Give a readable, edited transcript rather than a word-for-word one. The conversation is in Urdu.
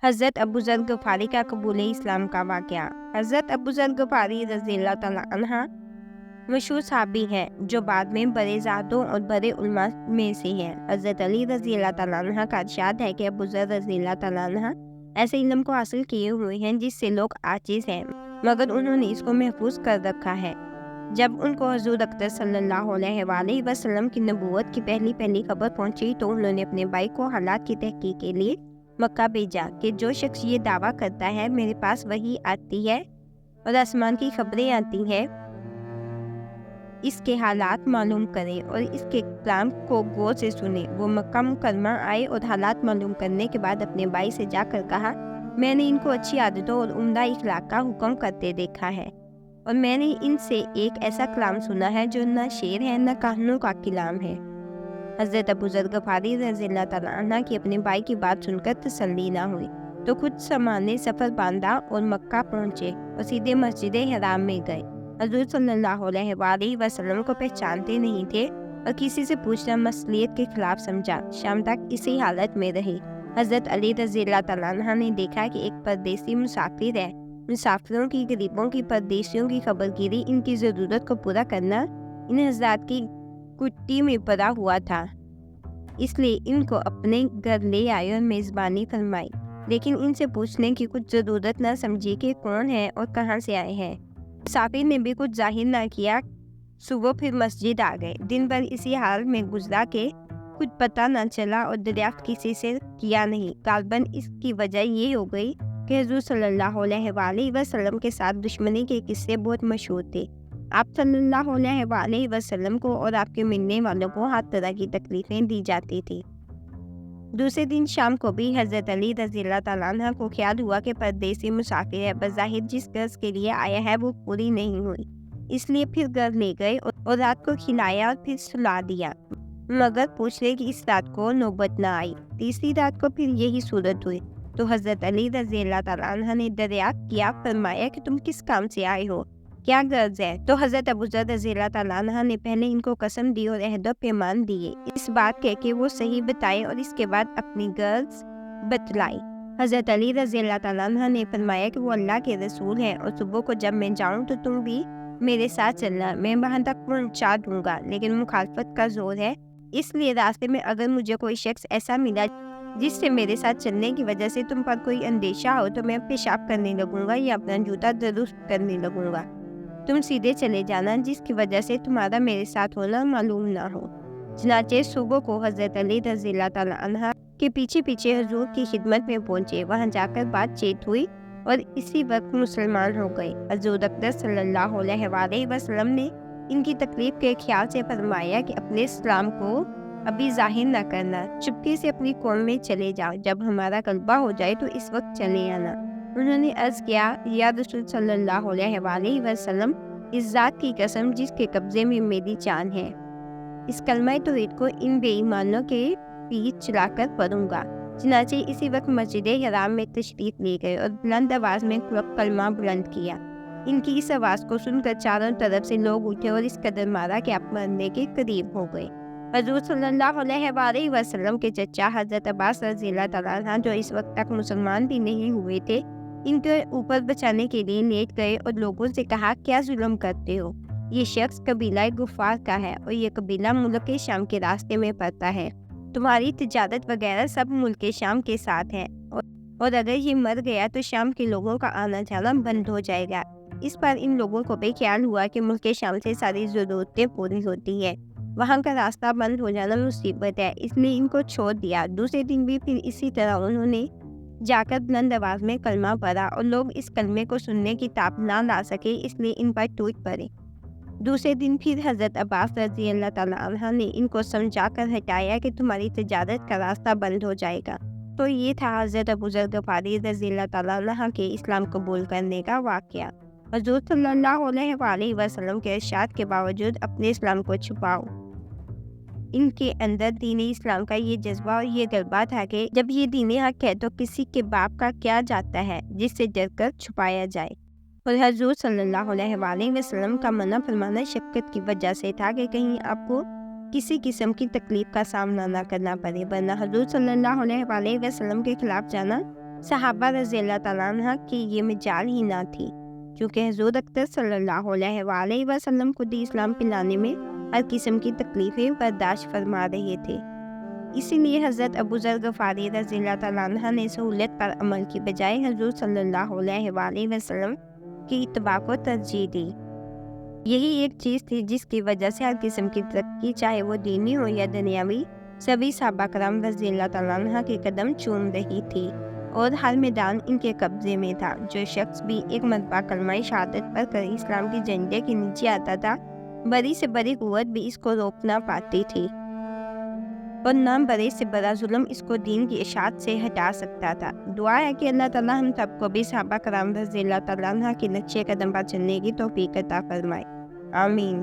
حضرت ابو ذر غفاری کا قبول اسلام کا واقعہ۔ حضرت ابو ذر غفاری رضی اللہ تعالیٰ عنہ مشہور صحابی ہیں جو بعد میں بڑے زاہدوں اور بڑے علماء میں سے ہیں۔ حضرت علی رضی اللہ تعالیٰ عنہ کا ارشاد ہے کہ ابو ذر رضی اللہ تعالیٰ عنہ ایسے علم کو حاصل کیے ہوئے ہیں جس سے لوگ عاجز ہیں، مگر انہوں نے اس کو محفوظ کر رکھا ہے۔ جب ان کو حضور اکرم صلی اللہ علیہ وآلہ وسلم کی نبوت کی پہلی خبر پہنچی تو انہوں نے اپنے بھائی کو حالات کی تحقیق کے لیے مکہ بھیجا کہ جو شخص یہ دعویٰ کرتا ہے میرے پاس وحی آتی ہے اور آسمان کی خبریں آتی ہیں، اس کے حالات معلوم کرے اور اس کے کلام کو غور سے سنے۔ وہ مکہ مکرمہ آئے اور حالات معلوم کرنے کے بعد اپنے بھائی سے جا کر کہا، میں نے ان کو اچھی عادتوں اور عمدہ اخلاق کا حکم کرتے دیکھا ہے، اور میں نے ان سے ایک ایسا کلام سنا ہے جو نہ شعر ہے نہ کہانیوں کا کلام ہے۔ حضرت ابو ذر غفاری رضی اللہ تعالیٰ عنہ کی اپنے بھائی کی بات سن کر تسلی نہ ہوئی تو کچھ سامان نے سفر باندھا اور مکہ پہنچے اور سیدھے مسجد حرام میں گئے۔ حضور صلی اللہ علیہ وآلہ وسلم کو پہچانتے نہیں تھے اور کسی سے پوچھنا مصلیحت کے خلاف سمجھا۔ شام تک اسی حالت میں رہے۔ حضرت علی رضی اللہ تعالیٰ عنہ نے دیکھا کہ ایک پردیسی مسافر ہے۔ مسافروں کی، غریبوں کی، پردیسیوں کی خبر گیری، ان کی ضرورت کو پورا کرنا ان حضرات کی کٹی میں پڑا ہوا تھا، اس لیے ان کو اپنے گھر لے آئے اور میزبانی فرمائی، لیکن ان سے پوچھنے کی کچھ ضرورت نہ سمجھی کہ کون ہے اور کہاں سے آئے ہیں۔ مسافر نے بھی کچھ ظاہر نہ کیا۔ صبح پھر مسجد آ گئے۔ دن بھر اسی حال میں گزرا کہ کچھ پتہ نہ چلا اور دریافت کسی سے کیا نہیں۔ غالباً اس کی وجہ یہ ہو گئی کہ حضور صلی اللہ علیہ وآلہ وسلم کے ساتھ دشمنی کے قصے بہت مشہور تھے۔ آپ صلی اللہ علیہ وآلہ وسلم کو اور آپ کے ملنے والوں کو ہر طرح کی تکلیفیں دی جاتی تھی۔ دوسرے دن شام کو بھی حضرت علی رضی اللہ تعالیٰ عنہ کو خیال ہوا کہ پردیسی مسافر ہے، بظاہر جس غرض کے لیے آیا ہے وہ پوری نہیں ہوئی، اس لیے پھر گھر لے گئے اور رات کو کھلایا اور پھر سلا دیا، مگر پوچھنے کی اس رات کو نوبت نہ آئی۔ تیسری رات کو پھر یہی صورت ہوئی تو حضرت علی رضی اللہ تعالیٰ عنہ نے دریافت کیا، فرمایا کہ تم کس کام سے آئے ہو، کیا غرض ہے؟ تو حضرت ابو ذر رضی اللہ تعالیٰ عنہ نے پہلے ان کو قسم دی اور عہد و پیمان دیے، اس بات کہہ کے وہ صحیح بتائے اور اس کے بعد اپنی غرض بتلائی۔ حضرت علی رضی اللہ تعالیٰ عنہ نے فرمایا کہ وہ اللہ کے رسول ہیں اور صبح کو جب میں جاؤں تو تم بھی میرے ساتھ چلنا، میں وہاں تک پہنچا دوں گا، لیکن مخالفت کا زور ہے، اس لیے راستے میں اگر مجھے کوئی شخص ایسا ملا جس سے میرے ساتھ چلنے کی وجہ سے تم پر کوئی اندیشہ ہو تو میں پیشاب کرنے لگوں گا یا اپنا جوتا درست کرنے لگوں گا، تم سیدھے چلے جانا جس کی وجہ سے تمہارا میرے ساتھ ہونا معلوم نہ ہو۔ چنانچہ صبح کو حضرت علی رضی اللہ تعالیٰ عنہ کے پیچھے پیچھے حضور کی خدمت میں پہنچے، وہاں جا کر بات چیت ہوئی اور اسی وقت مسلمان ہو گئے۔ حضور اکرم صلی اللہ علیہ وآلہ وسلم نے ان کی تکلیف کے خیال سے فرمایا کہ اپنے اسلام کو ابھی ظاہر نہ کرنا، چپکے سے اپنی قوم میں چلے جاؤ، جب ہمارا غلبہ ہو جائے تو اس وقت چلے آنا۔ انہوں نے عرض کیا، یا رسول صلی اللہ علیہ وآلہ وسلم، اس ذات کی قسم جس کے قبضے میں میری جان ہے، اس کلمہ توحید کو ان بے ایمانوں کے پیچھے چلا کر پڑھوں گا۔ چنانچہ اسی وقت مسجد حرام میں تشریف لے گئے اور بلند آواز میں کلمہ بلند کیا۔ ان کی اس آواز کو سن کر چاروں طرف سے لوگ اٹھے اور اس قدر مارا کہ آپ مرنے کے قریب ہو گئے۔ حضور صلی اللہ علیہ وآلہ وسلم کے چچا حضرت عباس رضی اللہ تعالیٰ عنہ جو اس وقت تک مسلمان بھی نہیں ہوئے تھے، ان کے اوپر بچانے کے لیے لیٹ گئے اور لوگوں سے کہا، کیا ظلم کرتے ہو؟ یہ شخص قبیلہ غفار کا ہے اور یہ قبیلہ ملک شام کے راستے میں پڑتا ہے، تمہاری تجارت وغیرہ سب ملک شام کے ساتھ ہے، اور اگر یہ مر گیا تو شام کے لوگوں کا آنا جانا بند ہو جائے گا۔ اس پر ان لوگوں کو بھی خیال ہوا کہ ملک شام سے ساری ضرورتیں پوری ہوتی ہیں، وہاں کا راستہ بند ہو جانا مصیبت ہے، اس لیے ان کو چھوڑ دیا۔ دوسرے دن بھی پھر اسی طرح انہوں نے جا کر بلند آواز میں کلمہ پڑھا اور لوگ اس کلمے کو سننے کی تاب نہ لا سکے، اس لیے ان پر ٹوٹ پڑے۔ دوسرے دن پھر حضرت عباس رضی اللہ تعالیٰ عنہ نے ان کو سمجھا کر ہٹایا کہ تمہاری تجارت کا راستہ بند ہو جائے گا۔ تو یہ تھا حضرت ابو ذر غفاری رضی اللہ تعالیٰ عنہ کے اسلام قبول کرنے کا واقعہ۔ حضور صلی اللہ علیہ وآلہ وسلم کے ارشاد کے باوجود اپنے اسلام کو چھپاؤ۔ ان کے اندر دین اسلام کا یہ جذبہ اور یہ غلبہ تھا کہ جب یہ دین حق ہے تو کسی کے باپ کا کیا جاتا ہے جس سے ڈر کر چھپایا جائے۔ اور حضور صلی اللہ علیہ وآلہ وسلم کا منع فرمانا شفقت کی وجہ سے تھا کہ کہیں آپ کو کسی قسم کی تکلیف کا سامنا نہ کرنا پڑے، ورنہ حضور صلی اللہ علیہ وآلہ وسلم کے خلاف جانا صحابہ رضی اللہ تعالیٰ عنہ کی یہ مجال ہی نہ تھی، کیونکہ حضور اکرم صلی اللہ علیہ وآلہ وسلم خود اسلام پلانے میں ہر قسم کی تکلیفیں برداشت فرما رہے تھے۔ اسی لیے حضرت ابو ذر غفاری رضی اللہ تعالیٰ عنہ نے سہولت پر عمل کی بجائے حضور صلی اللہ علیہ وآلہ وسلم کی اتباع کو ترجیح دی۔ یہی ایک چیز تھی جس کی وجہ سے ہر قسم کی ترقی، چاہے وہ دینی ہو یا دنیاوی، سبھی صحابہ کرام رضی اللہ تعالیٰ عنہ کے قدم چوم رہی تھی اور ہر میدان ان کے قبضے میں تھا۔ جو شخص بھی ایک مرتبہ کلمہ شہادت پڑھ کر اسلام کے جھنڈے کے نیچے آتا تھا، بڑی سے بڑی قوت بھی اس کو روک نہ پاتی تھی، اور نہ بڑے سے بڑا ظلم اس کو دین کی اشاعت سے ہٹا سکتا تھا۔ دعا ہے کہ اللہ تعالیٰ ہم سب کو بھی صحابہ کرام رضی اللہ تعالیٰ عنہ کے نقشے قدم پر چلنے کی توفیق عطا فرمائے، آمین۔